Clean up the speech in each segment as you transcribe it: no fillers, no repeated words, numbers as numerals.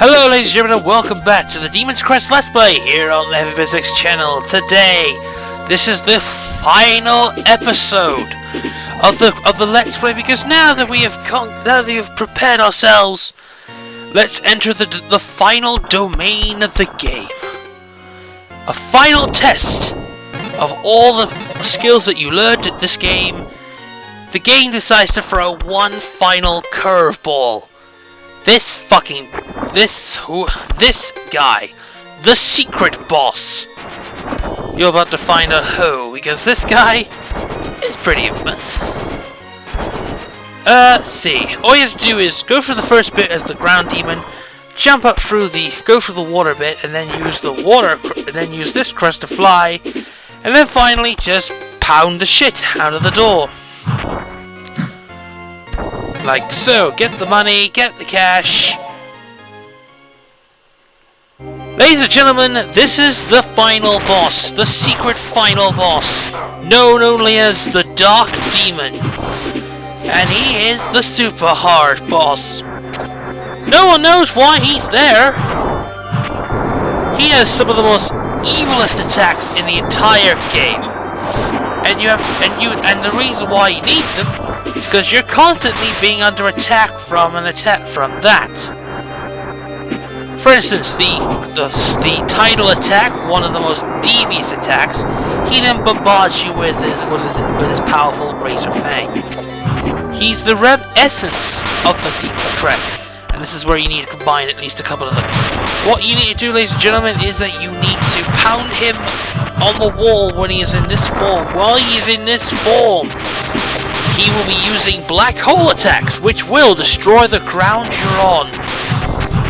Hello ladies and gentlemen, welcome back to the Demon's Crest Let's Play here on the Heavy Physics channel. Today, this is the final episode of the Let's Play, because now that we have prepared ourselves, let's enter the final domain of the game. A final test of all the skills that you learned at this game. The game decides to throw one final curveball. This guy, the secret boss. You're about to find out who, because this guy is pretty infamous. See, all you have to do is go for the first bit as the ground demon, jump up through go through the water bit, and then use this crest to fly, and then finally just pound the shit out of the door. Like so. Get the money, get the cash. Ladies and gentlemen, this is the final boss, the secret final boss, known only as the Dark Demon. And he is the super hard boss. No one knows why he's there. He has some of the most evilest attacks in the entire game. And the reason why you need them is because you're constantly being under attack from that. For instance, the title attack, one of the most devious attacks, he then bombards you with his powerful Razor Fang. He's the essence of the Demon's Crest, and this is where you need to combine at least a couple of them. What you need to do, ladies and gentlemen, is that you need to pound him on the wall when he is in this form. While he is in this form, he will be using black hole attacks, which will destroy the ground you're on,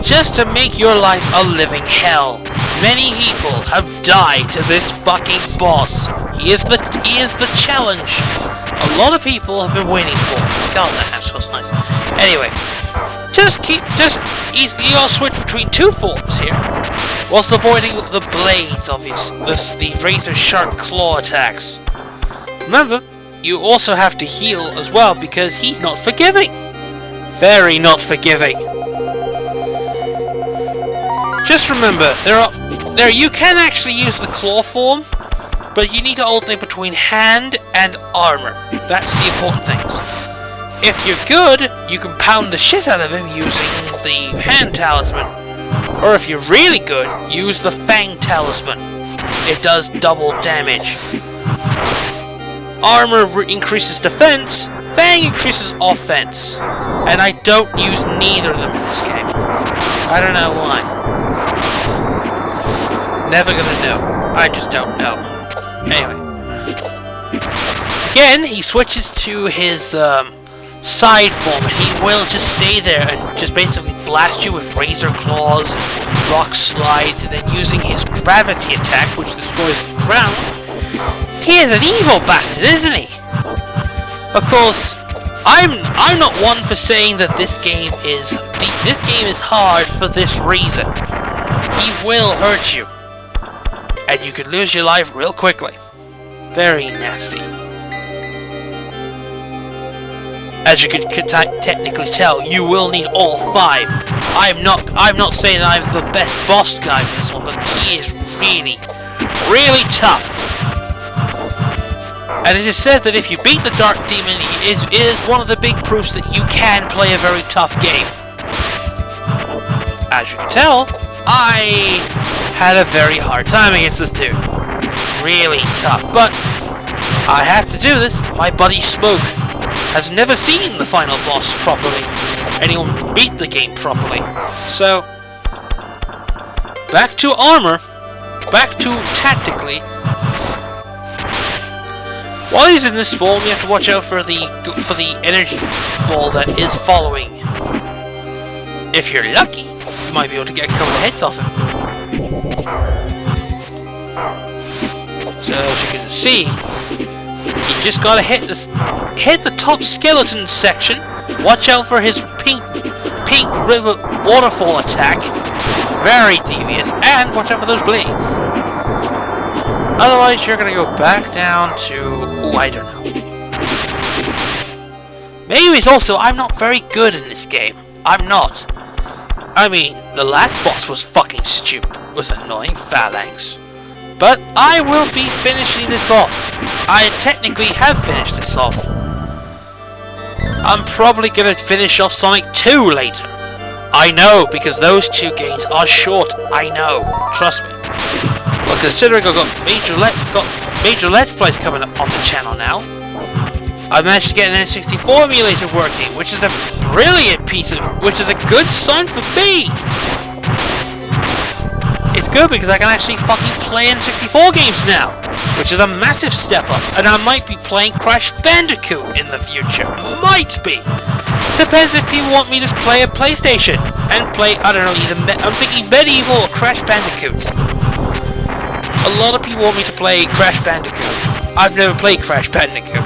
just to make your life a living hell. Many people have died to this fucking boss. He is the challenge a lot of people have been waiting for. God, that feels nice. Anyway, you'll switch between two forms here, whilst avoiding the blades, obviously, the razor sharp claw attacks. Remember, you also have to heal as well, because he's not forgiving. Very not forgiving. Just remember, you can actually use the claw form, but you need to alternate between hand and armor. That's the important things. If you're good, you can pound the shit out of him using the hand talisman. Or if you're really good, use the Fang talisman. It does double damage. Armor increases defense, Fang increases offense. And I don't use neither of them in this game. I don't know why. Never gonna know. I just don't know. Anyway. Again, he switches to his side form, and he will just stay there and just basically blast you with razor claws and rock slides, and then using his gravity attack, which destroys the ground. He is an evil bastard, isn't he? Of course, I'm not one for saying that this game is hard for this reason. He will hurt you, and you can lose your life real quickly. Very nasty. As you can technically tell, you will need all five. I'm not saying that I'm the best boss guy for this one, but he is really, really tough. And it is said that if you beat the Dark Demon, it is one of the big proofs that you can play a very tough game. As you can tell, I had a very hard time against this dude. Really tough, but I have to do this. My buddy Smoke has never seen the final boss properly. Anyone beat the game properly. So, back to armor. Back to tactically. While he's in this form, you have to watch out for the energy ball that is following. If you're lucky, you might be able to get a couple of hits off him. So as you can see, you just gotta hit the top skeleton section. Watch out for his pink river waterfall attack. Very devious, and watch out for those blades. Otherwise, you're gonna go back down to... I don't know. Maybe it's also I'm not very good in this game. I'm not. I mean, the last boss was fucking stupid. It was annoying phalanx. But I will be finishing this off. I technically have finished this off. I'm probably gonna finish off Sonic 2 later. I know, because those two games are short. I know. Trust me. Well, considering I've got major Let's Plays coming up on the channel now, I managed to get an N64 emulator working, which is a brilliant which is a good sign for me. It's good because I can actually fucking play N64 games now, which is a massive step up, and I might be playing Crash Bandicoot in the future. Might be. Depends if people want me to play a PlayStation and play, I don't know, I'm thinking Medieval or Crash Bandicoot. A lot of people want me to play Crash Bandicoot. I've never played Crash Bandicoot.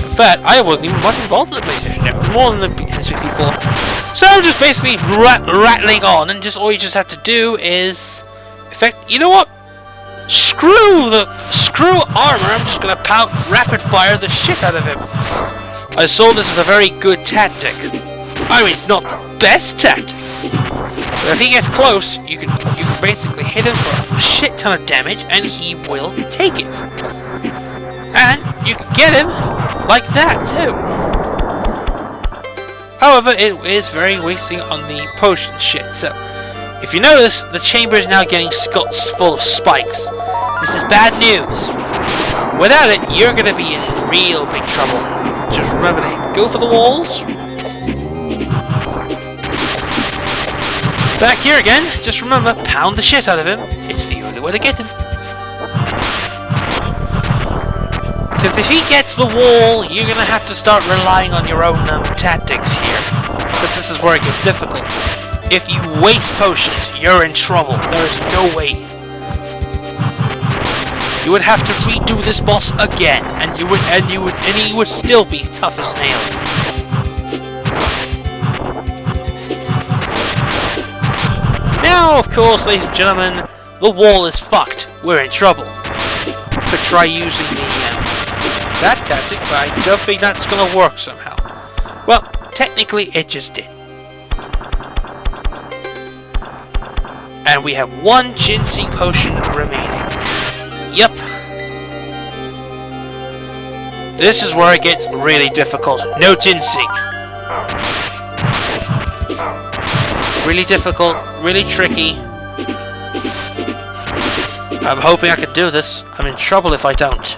In fact, I wasn't even much involved in the PlayStation Network, more than the N64. So I'm just basically rattling on, and all you just have to do is, you know what? Screw armor. I'm just gonna rapid fire the shit out of him. I saw this as a very good tactic. I mean, it's not the best tactic, but if he gets close, you can basically hit him for a shit ton of damage, and he will take it. And you can get him like that too. However, it is very wasting on the potion shit. So, if you notice, the chamber is now getting full of spikes. This is bad news. Without it, you're gonna be in real big trouble. Just remember to go for the walls. Back here again, just remember, pound the shit out of him. It's the only way to get him. Because if he gets the wall, you're gonna have to start relying on your own tactics here. Because this is where it gets difficult. If you waste potions, you're in trouble. There is no way. You would have to redo this boss again, and he would still be tough as nails. Now, of course, ladies and gentlemen, the wall is fucked. We're in trouble. Could try using that tactic, but I don't think that's gonna work somehow. Well, technically, it just did. And we have one ginseng potion remaining. Yep. This is where it gets really difficult. No ginseng. Really difficult, really tricky. I'm hoping I can do this. I'm in trouble if I don't.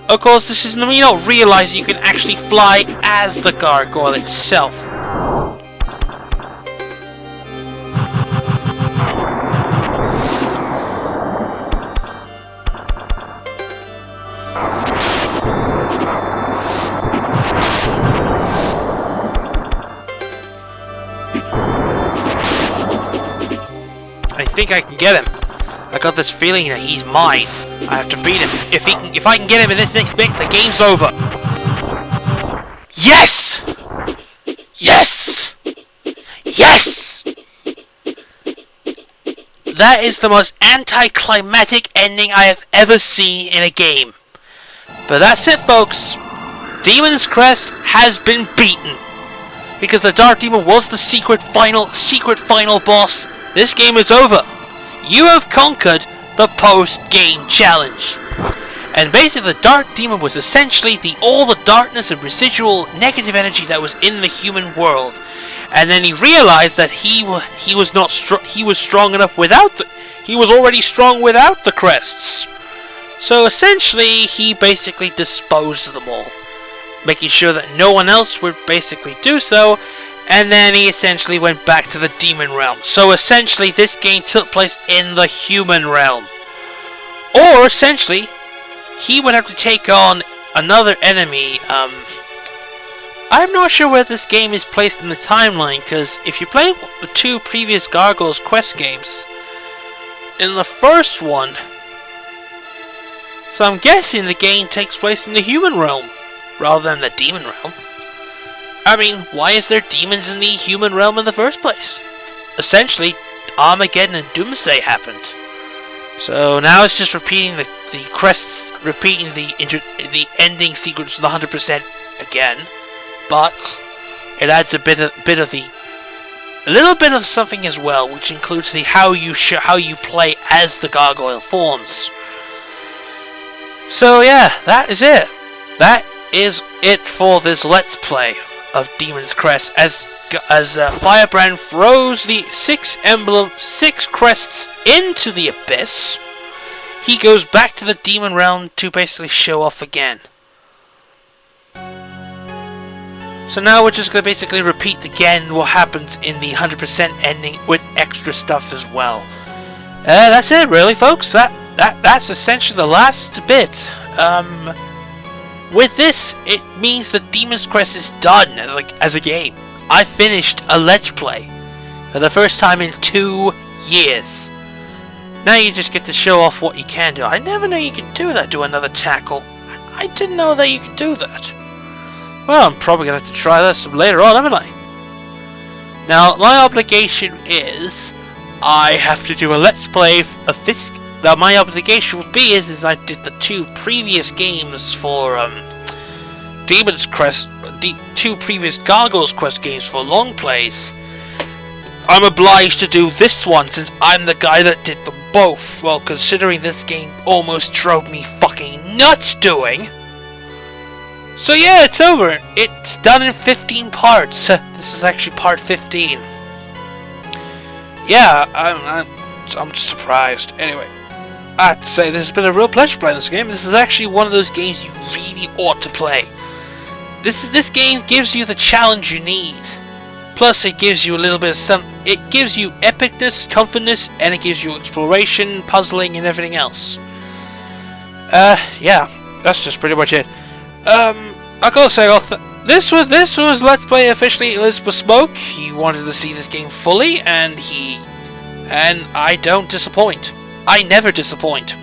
Of course, this is me not realizing you can actually fly as the gargoyle itself. I think I can get him. I got this feeling that he's mine. I have to beat him. If I can get him in this next bit, the game's over. Yes! Yes! Yes! That is the most anticlimactic ending I have ever seen in a game. But that's it, folks. Demon's Crest has been beaten. Because the Dark Demon was the secret final boss. This game is over. You have conquered the post-game challenge. And basically the Dark Demon was essentially all the darkness and residual negative energy that was in the human world. And then he realized that he was strong enough without he was already strong without the crests. So essentially he basically disposed of them all, making sure that no one else would basically do so. And then he essentially went back to the demon realm. So essentially this game took place in the human realm. Or essentially, he would have to take on another enemy. I'm not sure where this game is placed in the timeline, because if you play the two previous Gargoyles Quest games, in the first one, so I'm guessing the game takes place in the human realm, rather than the demon realm. I mean, why is there demons in the human realm in the first place? Essentially, Armageddon and Doomsday happened. So now it's just repeating the crests, repeating the ending sequence to the 100% again. But it adds a little bit of something as well, which includes the how you play as the gargoyle forms. So yeah, that is it. That is it for this Let's Play of Demon's Crest. As Firebrand throws the 6 crests into the abyss, he goes back to the demon realm to basically show off again. So now we're just going to basically repeat again what happens in the 100% ending with extra stuff as well. That's it really, folks. That's essentially the last bit. With this, it means that Demon's Crest is done as a game. I finished a Let's Play for the first time in 2 years. Now you just get to show off what you can do. I never knew you could do that, do another tackle. I didn't know that you could do that. Well, I'm probably going to have to try this later on, haven't I? Now, my obligation is I have to do a Let's Play of this. Now, my obligation would be is I did the 2 previous games for Demon's Crest, 2 previous Gargoyle's Quest games for long plays. I'm obliged to do this one since I'm the guy that did them both. Well, considering this game almost drove me fucking nuts doing. So yeah, it's over. It's done in 15 parts. This is actually part 15. Yeah, I'm just surprised. Anyway, I have to say this has been a real pleasure playing this game. This is actually one of those games you really ought to play. This game gives you the challenge you need. Plus, it gives you a little bit of it gives you epicness, comfortness, and it gives you exploration, puzzling, and everything else. Yeah, that's just pretty much it. I gotta say, this was Let's Play officially Elizabeth Smoke. He wanted to see this game fully, and I don't disappoint. I never disappoint.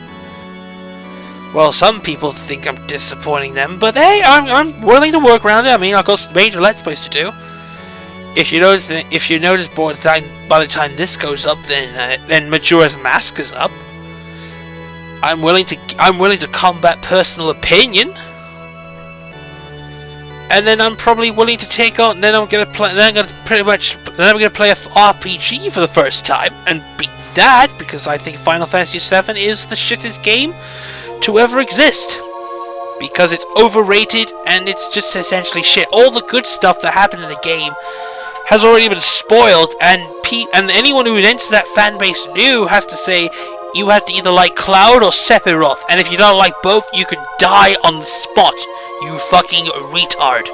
Well, some people think I'm disappointing them, but hey, I'm willing to work around it. I mean, I've got major Let's Plays to do. If you notice, by the time this goes up, then Majora's Mask is up. I'm willing to combat personal opinion. And then I'm probably willing to take on. Then I'm gonna play. Then I'm gonna play a RPG for the first time and beat that because I think Final Fantasy VII is the shittest game to ever exist because it's overrated and it's just essentially shit. All the good stuff that happened in the game has already been spoiled, and anyone who enters that fan base new has to say you have to either like Cloud or Sephiroth, and if you don't like both, you could die on the spot. You fucking retard.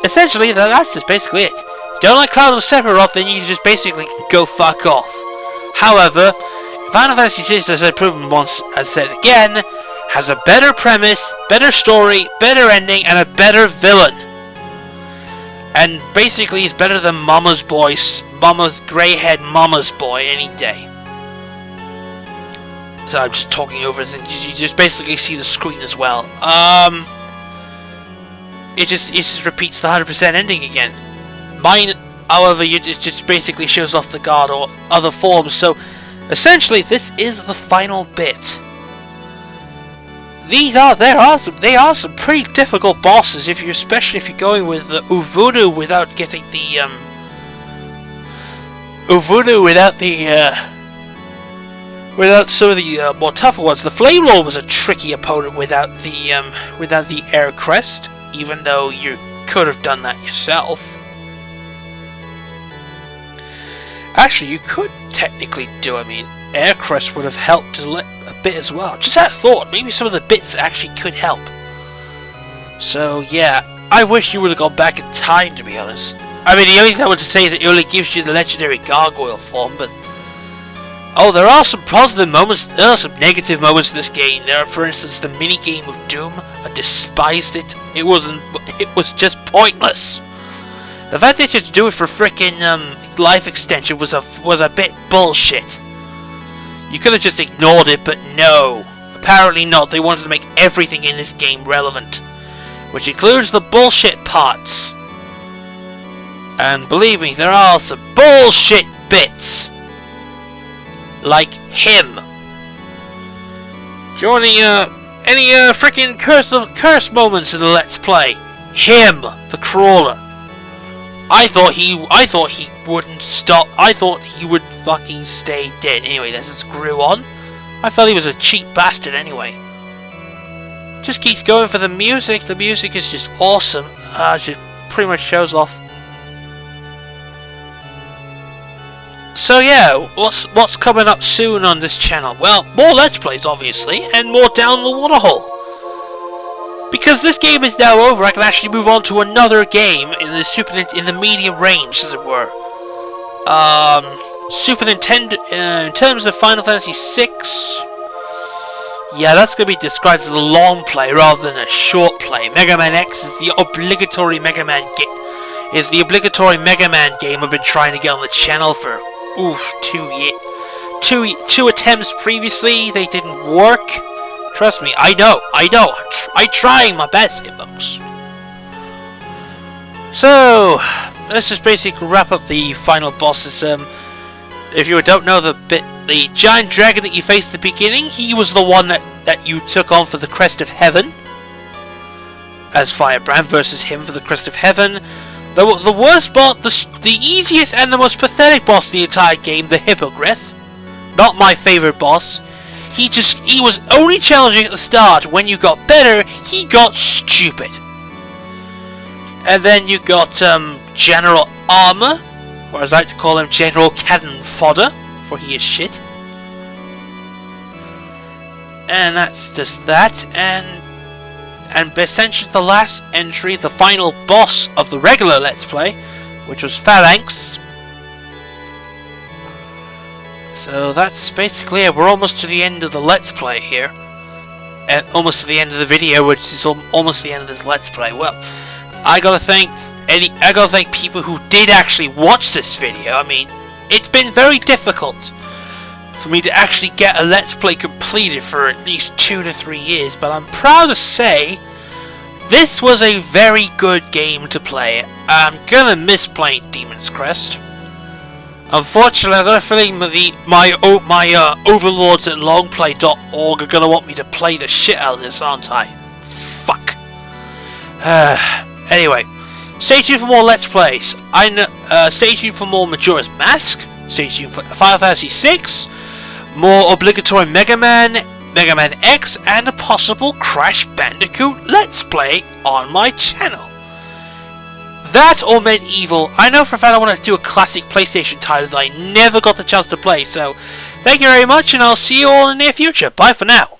Essentially, that's just basically it. If you don't like Cloud or Sephiroth, then you just basically go fuck off. However, Final Fantasy VI, as I've proven once, as said again, has a better premise, better story, better ending, and a better villain. And basically, it's better than Mama's grey-haired Mama's boy any day. So I'm just talking over it, and you just basically see the screen as well. It just repeats the 100% ending again. Mine, however, it just basically shows off the god or other forms. So essentially, this is the final bit. They are some pretty difficult bosses, especially if you're going with Uvudu without getting the without some of the more tougher ones. The Flame Lord was a tricky opponent without the Air Crest, even though you could have done that yourself. Actually, you could technically do. I mean, Air Crest would have helped a bit as well. Just that thought, maybe some of the bits actually could help. So yeah, I wish you would have gone back in time, to be honest. I mean, the only thing I want to say is it only gives you the legendary gargoyle form, but oh, there are some positive moments. There are some negative moments in this game. There are, for instance, the mini game of Doom. I despised it. It was just pointless. The fact that you had to do it for frickin' life extension was a bit bullshit. You could have just ignored it, but no. Apparently not. They wanted to make everything in this game relevant, which includes the bullshit parts. And believe me, there are some bullshit bits. Like him. Do you want any frickin' curse moments in the Let's Play? Him, the crawler. I thought he wouldn't stop. I thought he would fucking stay dead. Anyway, this just grew on. I felt he was a cheap bastard anyway. Just keeps going for the music. The music is just awesome. Just pretty much shows off. So yeah, what's coming up soon on this channel? Well, more Let's Plays obviously, and more Down the Waterhole. Because this game is now over, I can actually move on to another game in the medium range, as it were. Super Nintendo, in terms of Final Fantasy VI, yeah, that's going to be described as a long play rather than a short play. Mega Man X is the obligatory Mega Man game I've been trying to get on the channel for, two attempts previously. They didn't work. Trust me, I know. I'm trying my best here, folks. So, let's just basically wrap up the final bosses. If you don't know the giant dragon that you faced at the beginning, he was the one that you took on for the Crest of Heaven. As Firebrand versus him for the Crest of Heaven. The worst boss, the easiest and the most pathetic boss in the entire game, the Hippogriff. Not my favorite boss. He was only challenging at the start. When you got better, he got stupid. And then you got General Armor, or as I like to call him, General Cannon Fodder, for he is shit. And that's just that. And essentially the last entry, the final boss of the regular Let's Play, which was Phalanx. So that's basically it. We're almost to the end of the Let's Play here. And almost to the end of the video, which is almost the end of this Let's Play. Well, I gotta thank people who did actually watch this video. I mean, it's been very difficult for me to actually get a Let's Play completed for at least 2 to 3 years, but I'm proud to say this was a very good game to play. I'm gonna miss playing Demon's Crest. Unfortunately, I've got a feeling my overlords at longplay.org are gonna want me to play the shit out of this, aren't I? Fuck. Anyway, stay tuned for more Let's Plays. Stay tuned for more Majora's Mask. Stay tuned for Final Fantasy VI. More obligatory Mega Man X, and a possible Crash Bandicoot Let's Play on my channel. That or Medieval. I know for a fact I want to do a classic PlayStation title that I never got the chance to play, so thank you very much, and I'll see you all in the near future. Bye for now.